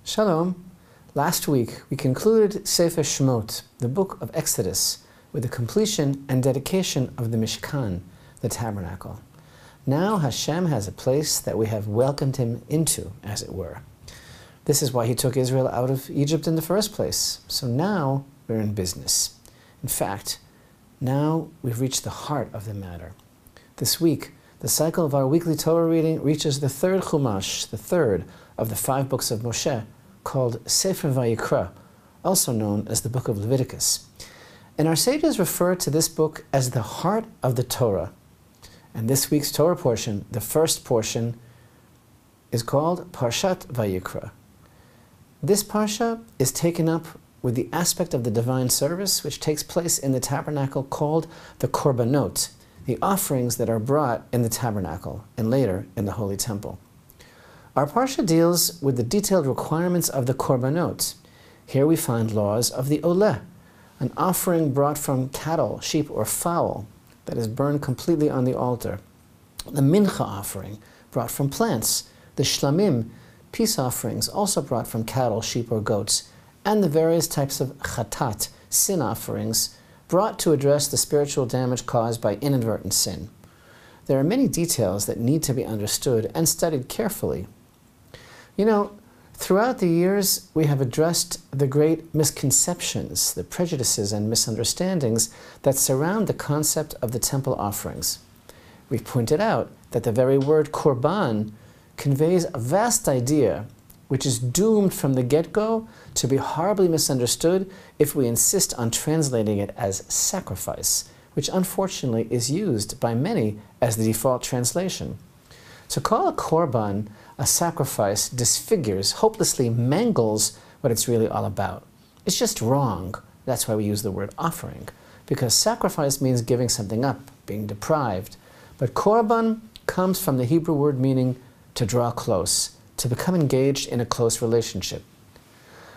Shalom. Last week we concluded Sefer Shemot, the book of Exodus, with the completion and dedication of the Mishkan, the Tabernacle. Now Hashem has a place that we have welcomed him into, as it were. This is why he took Israel out of Egypt in the first place. So now we're in business. In fact, now we've reached the heart of the matter. This week, the cycle of our weekly Torah reading reaches the third Chumash, the third of the 5 books of Moshe, called Sefer Vayikra, also known as the book of Leviticus. And our sages refer to this book as the heart of the Torah. And this week's Torah portion, the first portion, is called Parashat Vayikra. This parsha is taken up with the aspect of the divine service which takes place in the tabernacle called the Korbanot, the offerings that are brought in the tabernacle and later in the holy temple. Our parsha deals with the detailed requirements of the Korbanot. Here we find laws of the Oleh, an offering brought from cattle, sheep, or fowl that is burned completely on the altar. The Mincha offering, brought from plants. The Shlamim, peace offerings, also brought from cattle, sheep, or goats. And the various types of Chatat, sin offerings, brought to address the spiritual damage caused by inadvertent sin. There are many details that need to be understood and studied carefully. You know, throughout the years, we have addressed the great misconceptions, the prejudices and misunderstandings that surround the concept of the temple offerings. We've pointed out that the very word korban conveys a vast idea which is doomed from the get-go to be horribly misunderstood if we insist on translating it as sacrifice, which unfortunately is used by many as the default translation. To call a korban a sacrifice disfigures, hopelessly mangles what it's really all about. It's just wrong. That's why we use the word offering, because sacrifice means giving something up, being deprived. But korban comes from the Hebrew word meaning to draw close, to become engaged in a close relationship.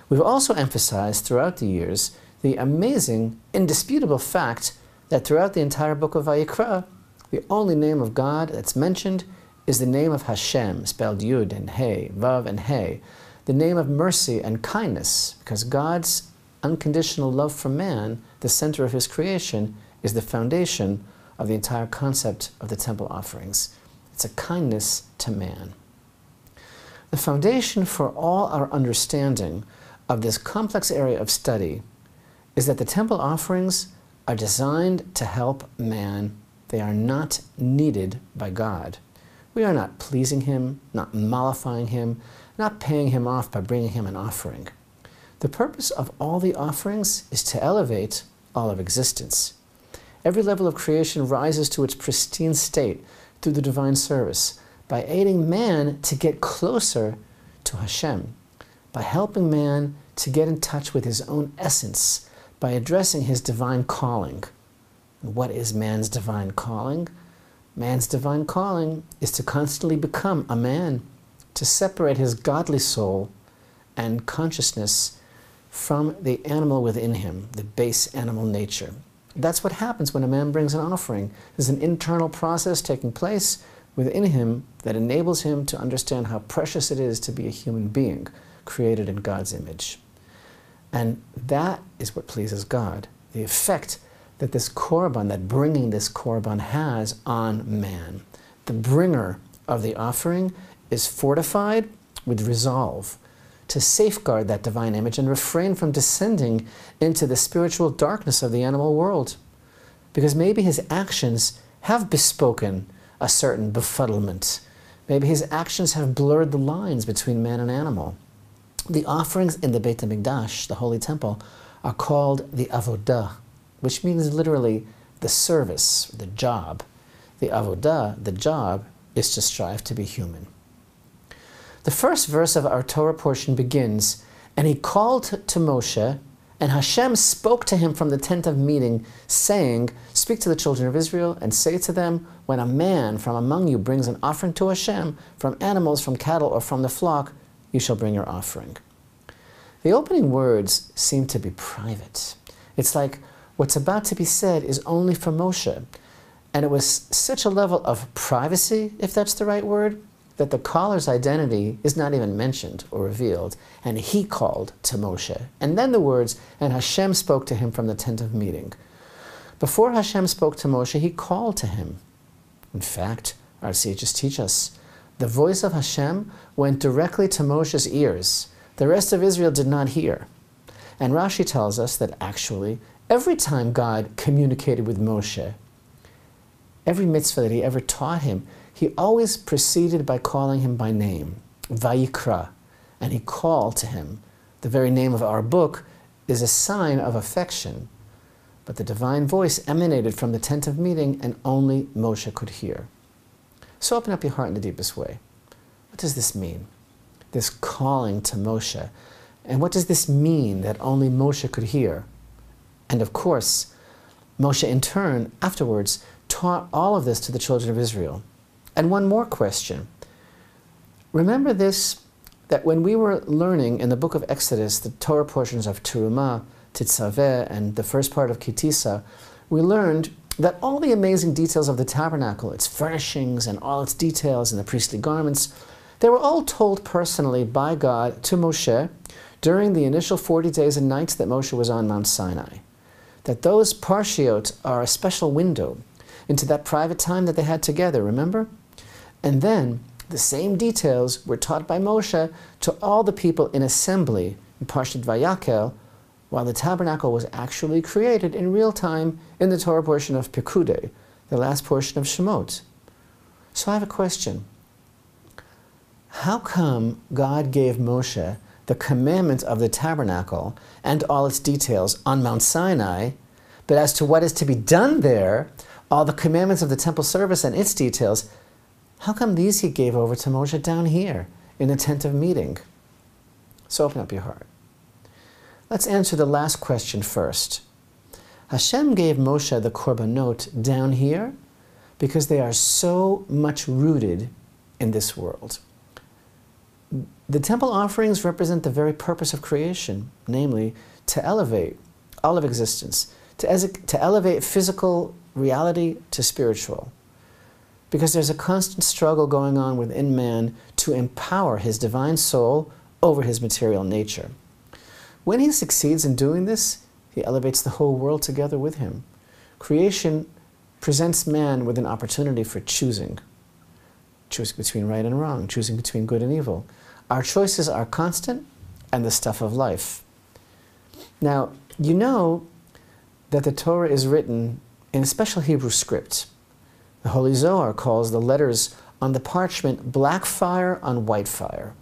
We've also emphasized throughout the years the amazing, indisputable fact that throughout the entire book of Vayikra, the only name of God that's mentioned is the name of Hashem, spelled Yud and He, Vav and He, the name of mercy and kindness, because God's unconditional love for man, the center of his creation, is the foundation of the entire concept of the temple offerings. It's a kindness to man. The foundation for all our understanding of this complex area of study is that the temple offerings are designed to help man. They are not needed by God. We are not pleasing him, not mollifying him, not paying him off by bringing him an offering. The purpose of all the offerings is to elevate all of existence. Every level of creation rises to its pristine state through the divine service, by aiding man to get closer to Hashem, by helping man to get in touch with his own essence, by addressing his divine calling. What is man's divine calling? Man's divine calling is to constantly become a man, to separate his godly soul and consciousness from the animal within him, the base animal nature. That's what happens when a man brings an offering. There's an internal process taking place within him that enables him to understand how precious it is to be a human being created in God's image. And that is what pleases God, the effect that this korban, that bringing this korban has on man. The bringer of the offering is fortified with resolve to safeguard that divine image and refrain from descending into the spiritual darkness of the animal world. Because maybe his actions have bespoken a certain befuddlement. Maybe his actions have blurred the lines between man and animal. The offerings in the Beit HaMikdash, the Holy Temple, are called the avodah, which means literally the service, the job. The avodah, the job, is to strive to be human. The first verse of our Torah portion begins, "And he called to Moshe, and Hashem spoke to him from the tent of meeting, saying, Speak to the children of Israel, and say to them, when a man from among you brings an offering to Hashem, from animals, from cattle, or from the flock, you shall bring your offering." The opening words seem to be private. It's like what's about to be said is only for Moshe. And it was such a level of privacy, if that's the right word, that the caller's identity is not even mentioned or revealed, and he called to Moshe. And then the words, and Hashem spoke to him from the tent of meeting. Before Hashem spoke to Moshe, he called to him. In fact, our sages teach us, the voice of Hashem went directly to Moshe's ears. The rest of Israel did not hear. And Rashi tells us that actually, every time God communicated with Moshe, every mitzvah that he ever taught him, he always proceeded by calling him by name, Vayikra, and he called to him. The very name of our book is a sign of affection, but the divine voice emanated from the tent of meeting and only Moshe could hear. So open up your heart in the deepest way. What does this mean? This calling to Moshe. And what does this mean that only Moshe could hear? And of course, Moshe in turn, afterwards, taught all of this to the children of Israel. And one more question. Remember this, that when we were learning in the book of Exodus, the Torah portions of Terumah, Titzaveh, and the first part of Kitisa, we learned that all the amazing details of the tabernacle, its furnishings and all its details and the priestly garments, they were all told personally by God to Moshe during the initial 40 days and nights that Moshe was on Mount Sinai. That those parshiot are a special window into that private time that they had together, remember? And then the same details were taught by Moshe to all the people in assembly in Parashat Vayikra, while the tabernacle was actually created in real time in the Torah portion of Pekudei, the last portion of Shemot. So I have a question. How come God gave Moshe the commandment of the tabernacle and all its details on Mount Sinai, but as to what is to be done there, all the commandments of the temple service and its details, how come these he gave over to Moshe down here in the tent of meeting? So open up your heart. Let's answer the last question first. Hashem gave Moshe the Korbanot down here because they are so much rooted in this world. The temple offerings represent the very purpose of creation, namely to elevate all of existence, to elevate physical reality to spiritual. Because there's a constant struggle going on within man to empower his divine soul over his material nature. When he succeeds in doing this, he elevates the whole world together with him. Creation presents man with an opportunity for choosing between right and wrong, choosing between good and evil. Our choices are constant and the stuff of life. Now, you know that the Torah is written in a special Hebrew script. The Holy Zohar calls the letters on the parchment black fire on white fire.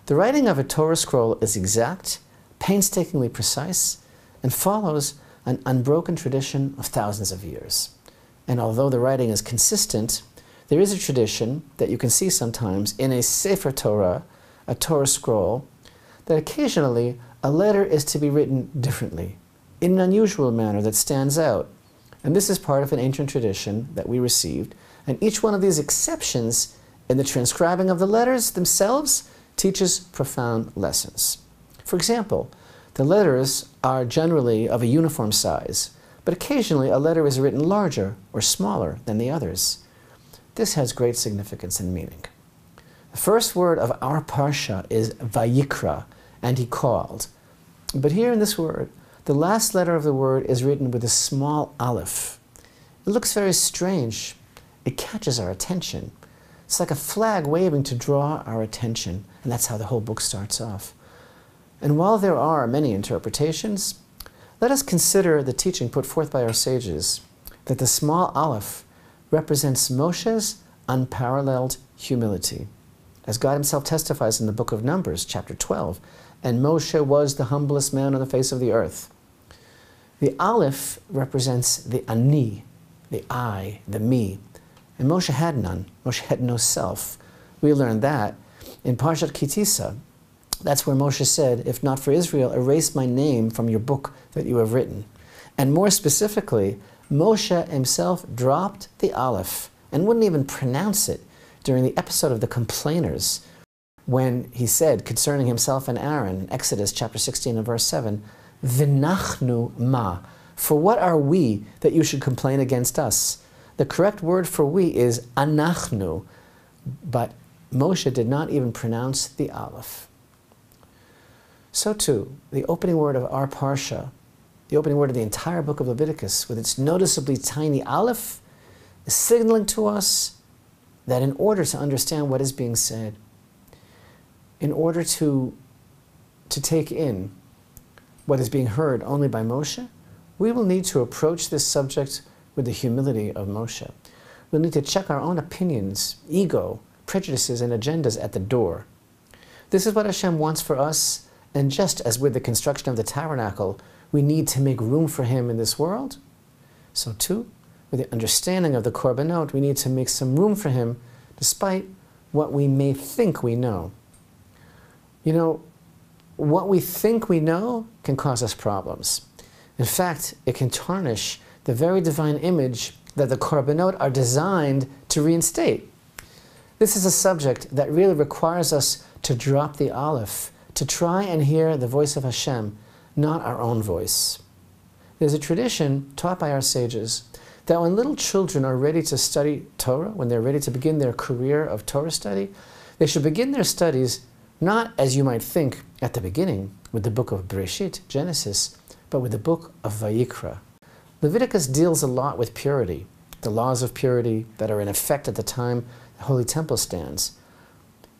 The writing of a Torah scroll is exact, painstakingly precise, and follows an unbroken tradition of thousands of years. And although the writing is consistent, there is a tradition that you can see sometimes in a Sefer Torah, a Torah scroll, that occasionally a letter is to be written differently, in an unusual manner that stands out. And this is part of an ancient tradition that we received, and each one of these exceptions in the transcribing of the letters themselves teaches profound lessons. For example, the letters are generally of a uniform size, but occasionally a letter is written larger or smaller than the others. This has great significance and meaning. The first word of our parsha is Vayikra, and he called. But here in this word, the last letter of the word is written with a small aleph. It looks very strange. It catches our attention. It's like a flag waving to draw our attention, and that's how the whole book starts off. And while there are many interpretations, let us consider the teaching put forth by our sages that the small aleph represents Moshe's unparalleled humility. As God himself testifies in the book of Numbers, chapter 12, and Moshe was the humblest man on the face of the earth. The aleph represents the ani, the I, the me. And Moshe had none. Moshe had no self. We learned that in Parashat Kitisa. That's where Moshe said, if not for Israel, erase my name from your book that you have written. And more specifically, Moshe himself dropped the aleph and wouldn't even pronounce it during the episode of the complainers when he said concerning himself and Aaron in Exodus chapter 16 and verse 7, V'nachnu ma, for what are we that you should complain against us? The correct word for we is anachnu, but Moshe did not even pronounce the Aleph. So too, the opening word of our Parsha, the opening word of the entire book of Leviticus, with its noticeably tiny Aleph, is signaling to us that in order to understand what is being said, in order to take in what is being heard only by Moshe, we will need to approach this subject with the humility of Moshe. We'll need to check our own opinions, ego, prejudices, and agendas at the door. This is what Hashem wants for us, and just as with the construction of the Tabernacle, we need to make room for Him in this world, so too, with the understanding of the Korbanot, we need to make some room for Him despite what we may think we know. You know, what we think we know can cause us problems. In fact, it can tarnish the very divine image that the Korbanot are designed to reinstate. This is a subject that really requires us to drop the Aleph, to try and hear the voice of Hashem, not our own voice. There's a tradition taught by our sages that when little children are ready to study Torah, when they're ready to begin their career of Torah study, they should begin their studies not, as you might think, at the beginning, with the book of Bereshit, Genesis, but with the book of Vayikra. Leviticus deals a lot with purity, the laws of purity that are in effect at the time the Holy Temple stands.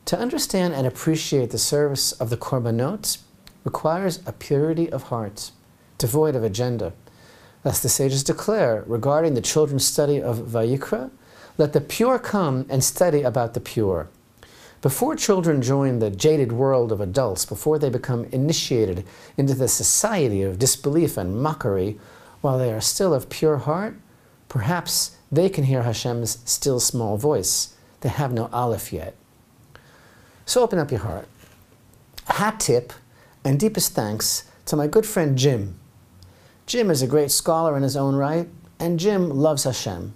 To understand and appreciate the service of the Korbanot requires a purity of heart, devoid of agenda. Thus the sages declare, regarding the children's study of Vayikra, let the pure come and study about the pure. Before children join the jaded world of adults, before they become initiated into the society of disbelief and mockery, while they are still of pure heart, perhaps they can hear Hashem's still small voice. They have no Aleph yet. So open up your heart. Hat tip and deepest thanks to my good friend Jim. Jim is a great scholar in his own right, and Jim loves Hashem.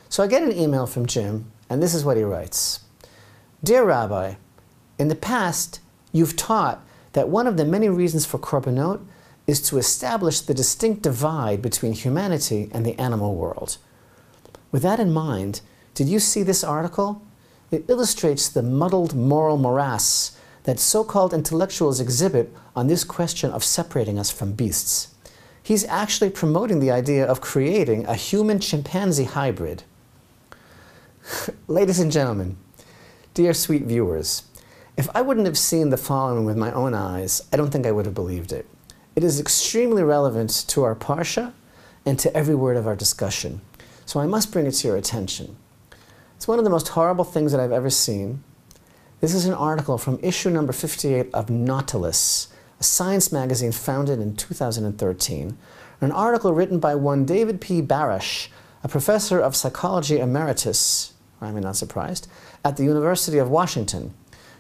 So I get an email from Jim, and this is what he writes. Dear Rabbi, in the past, you've taught that one of the many reasons for Korbanot is to establish the distinct divide between humanity and the animal world. With that in mind, did you see this article? It illustrates the muddled moral morass that so-called intellectuals exhibit on this question of separating us from beasts. He's actually promoting the idea of creating a human-chimpanzee hybrid. Ladies and gentlemen, dear sweet viewers, if I wouldn't have seen the following with my own eyes, I don't think I would have believed it. It is extremely relevant to our Parsha and to every word of our discussion, so I must bring it to your attention. It's one of the most horrible things that I've ever seen. This is an article from issue number 58 of Nautilus, a science magazine founded in 2013, an article written by one David P. Barash, a professor of psychology emeritus, I'm not surprised, at the University of Washington.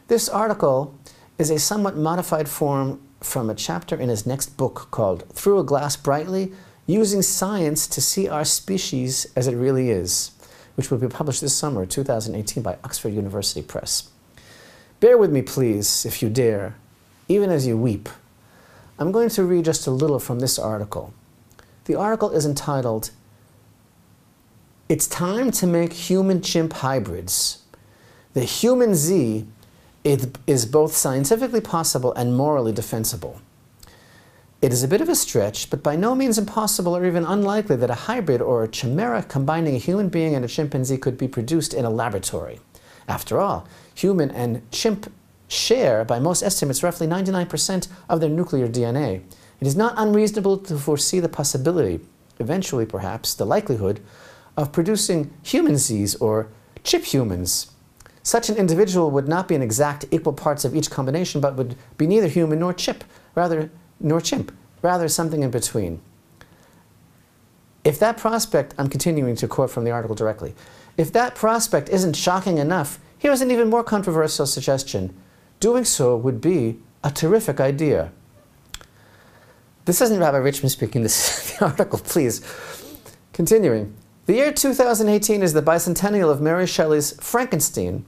This article is a somewhat modified form from a chapter in his next book called Through a Glass Brightly, Using Science to See Our Species as It Really Is, which will be published this summer, 2018, by Oxford University Press. Bear with me, please, if you dare, even as you weep. I'm going to read just a little from this article. The article is entitled, It's Time to Make Human-Chimp Hybrids. The human Z is both scientifically possible and morally defensible. It is a bit of a stretch, but by no means impossible or even unlikely that a hybrid or a chimera combining a human being and a chimpanzee could be produced in a laboratory. After all, human and chimp share, by most estimates, roughly 99% of their nuclear DNA. It is not unreasonable to foresee the possibility, eventually perhaps the likelihood, of producing human Zs or chip humans. Such an individual would not be an exact equal parts of each combination, but would be neither human nor chimp, rather something in between. If that prospect, I'm continuing to quote from the article directly, if that prospect isn't shocking enough, here's an even more controversial suggestion. Doing so would be a terrific idea. This isn't Rabbi Richman speaking, this is the article, please. Continuing. The year 2018 is the bicentennial of Mary Shelley's Frankenstein,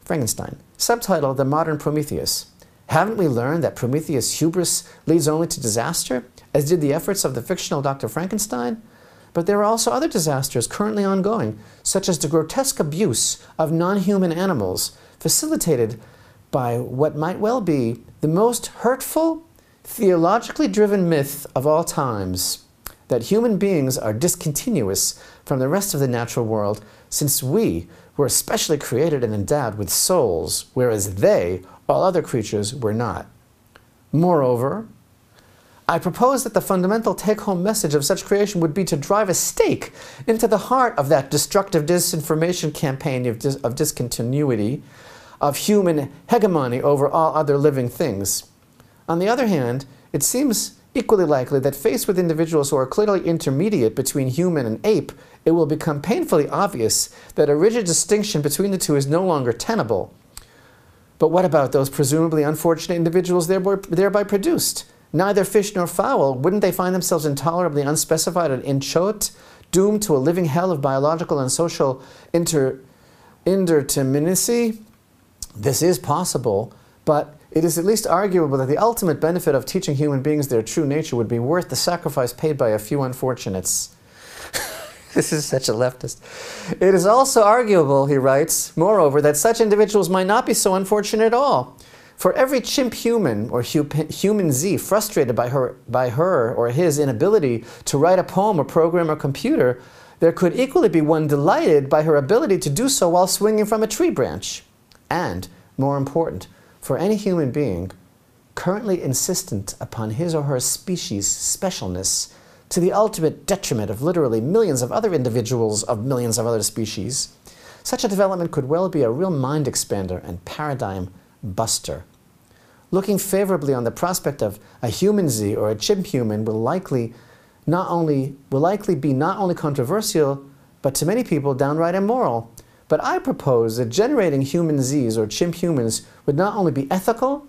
subtitled The Modern Prometheus. Haven't we learned that Prometheus' hubris leads only to disaster, as did the efforts of the fictional Dr. Frankenstein? But there are also other disasters currently ongoing, such as the grotesque abuse of non-human animals, facilitated by what might well be the most hurtful, theologically driven myth of all times, that human beings are discontinuous from the rest of the natural world, since we were especially created and endowed with souls, whereas they, all other creatures, were not. Moreover, I propose that the fundamental take-home message of such creation would be to drive a stake into the heart of that destructive disinformation campaign of discontinuity, of human hegemony over all other living things. On the other hand, it seems equally likely that faced with individuals who are clearly intermediate between human and ape, it will become painfully obvious that a rigid distinction between the two is no longer tenable. But what about those presumably unfortunate individuals thereby produced? Neither fish nor fowl, wouldn't they find themselves intolerably unspecified and inchoate, doomed to a living hell of biological and social indeterminacy? This is possible, but it is at least arguable that the ultimate benefit of teaching human beings their true nature would be worth the sacrifice paid by a few unfortunates. This is such a leftist. It is also arguable, he writes, moreover, that such individuals might not be so unfortunate at all. For every chimp human or human Z frustrated by her or his inability to write a poem or program a computer, there could equally be one delighted by her ability to do so while swinging from a tree branch. And, more important, for any human being currently insistent upon his or her species' specialness to the ultimate detriment of literally millions of other individuals of millions of other species, such a development could well be a real mind expander and paradigm buster. Looking favorably on the prospect of a human Z or a chimp human will likely be not only controversial, but to many people downright immoral. But I propose that generating human Zs or chimp humans would not only be ethical,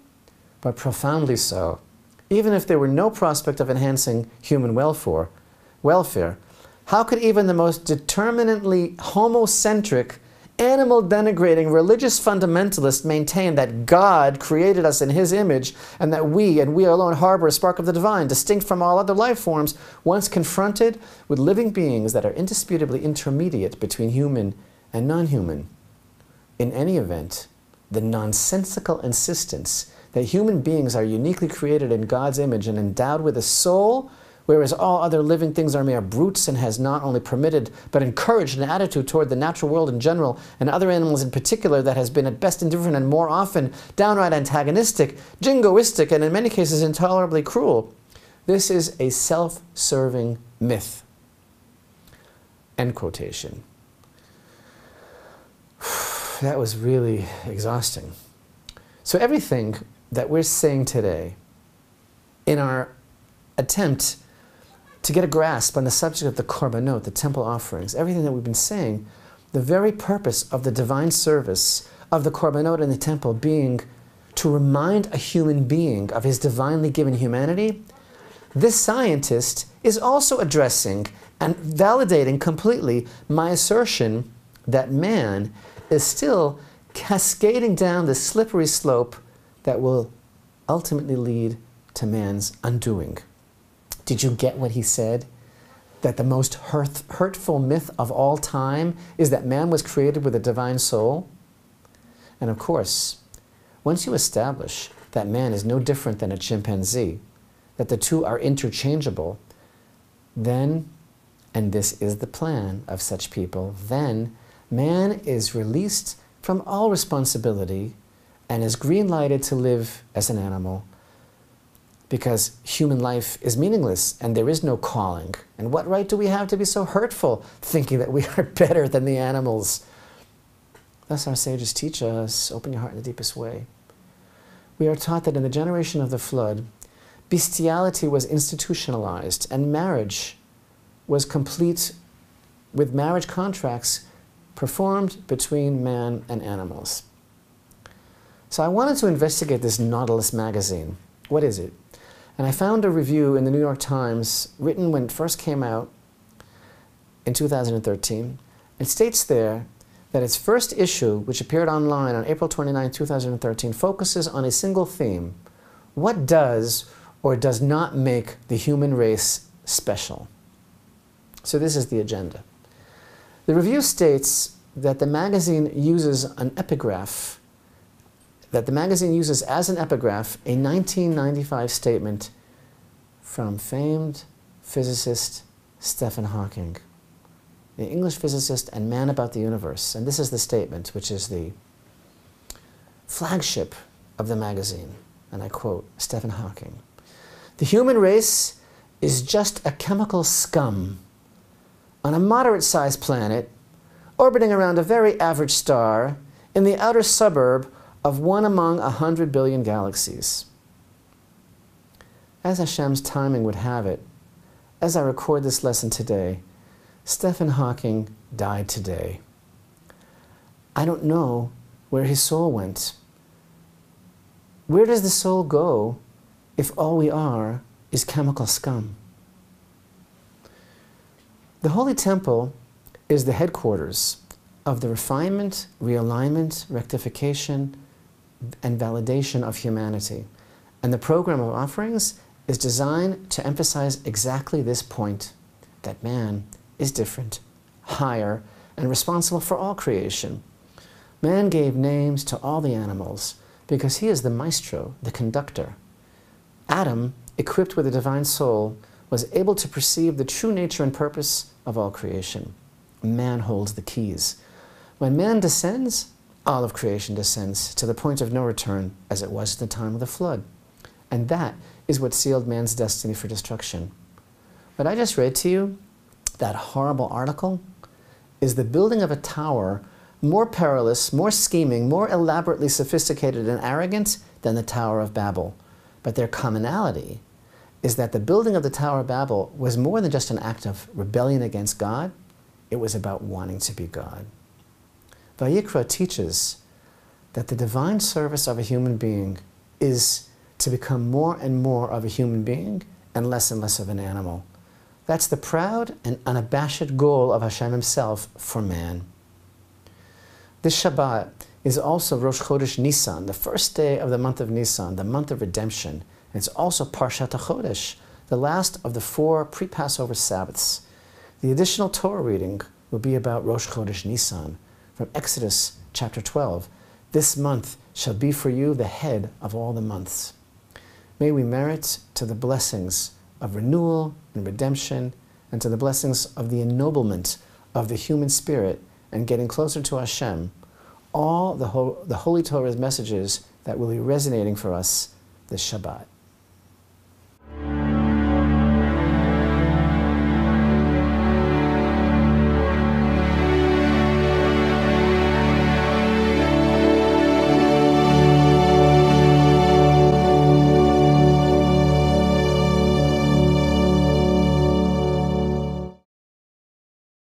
but profoundly so, even if there were no prospect of enhancing human welfare. How could even the most determinately homocentric, animal-denigrating religious fundamentalist maintain that God created us in His image and that we alone harbor a spark of the divine, distinct from all other life forms, once confronted with living beings that are indisputably intermediate between human and non-human? In any event, the nonsensical insistence that human beings are uniquely created in God's image and endowed with a soul, whereas all other living things are mere brutes, and has not only permitted but encouraged an attitude toward the natural world in general and other animals in particular that has been at best indifferent and more often downright antagonistic, jingoistic, and in many cases intolerably cruel. This is a self-serving myth. End quotation. That was really exhausting. So everything that we're saying today in our attempt to get a grasp on the subject of the Korbanot, the temple offerings, everything that we've been saying, the very purpose of the divine service of the Korbanot in the temple being to remind a human being of his divinely given humanity, this scientist is also addressing and validating completely my assertion that man is still cascading down the slippery slope that will ultimately lead to man's undoing. Did you get what he said? That the most hurtful myth of all time is that man was created with a divine soul? And of course, once you establish that man is no different than a chimpanzee, that the two are interchangeable, then, and this is the plan of such people, then man is released from all responsibility and is green-lighted to live as an animal, because human life is meaningless and there is no calling. And what right do we have to be so hurtful, thinking that we are better than the animals? Thus our sages teach us, open your heart in the deepest way. We are taught that in the generation of the flood, bestiality was institutionalized and marriage was complete with marriage contracts performed between man and animals. So I wanted to investigate this Nautilus magazine. What is it? And I found a review in the New York Times written when it first came out in 2013. It states there that its first issue, which appeared online on April 29, 2013, focuses on a single theme: what does or does not make the human race special? So this is the agenda. The review states that the magazine uses an epigraph that the magazine uses as an epigraph a 1995 statement from famed physicist Stephen Hawking, the English physicist and man about the universe. And this is the statement, which is the flagship of the magazine. And I quote Stephen Hawking: "The human race is just a chemical scum on a moderate-sized planet orbiting around a very average star in the outer suburb of one among 100 billion galaxies." As Hashem's timing would have it, as I record this lesson today, Stephen Hawking died today. I don't know where his soul went. Where does the soul go if all we are is chemical scum? The Holy Temple is the headquarters of the refinement, realignment, rectification, and validation of humanity. And the program of offerings is designed to emphasize exactly this point, that man is different, higher, and responsible for all creation. Man gave names to all the animals because he is the maestro, the conductor. Adam, equipped with a divine soul, was able to perceive the true nature and purpose of all creation. Man holds the keys. When man descends, all of creation descends to the point of no return, as it was at the time of the flood. And that is what sealed man's destiny for destruction. What I just read to you, that horrible article, is the building of a tower more perilous, more scheming, more elaborately sophisticated and arrogant than the Tower of Babel. But their commonality is that the building of the Tower of Babel was more than just an act of rebellion against God. It was about wanting to be God. Vayikra teaches that the divine service of a human being is to become more and more of a human being and less of an animal. That's the proud and unabashed goal of Hashem himself for man. This Shabbat is also Rosh Chodesh Nisan, the first day of the month of Nisan, the month of redemption. And it's also Parashat Chodesh, the last of the 4 pre-Passover Sabbaths. The additional Torah reading will be about Rosh Chodesh Nisan from Exodus chapter 12. This month shall be for you the head of all the months. May we merit to the blessings of renewal and redemption, and to the blessings of the ennoblement of the human spirit and getting closer to Hashem, all the Holy Torah's messages that will be resonating for us this Shabbat.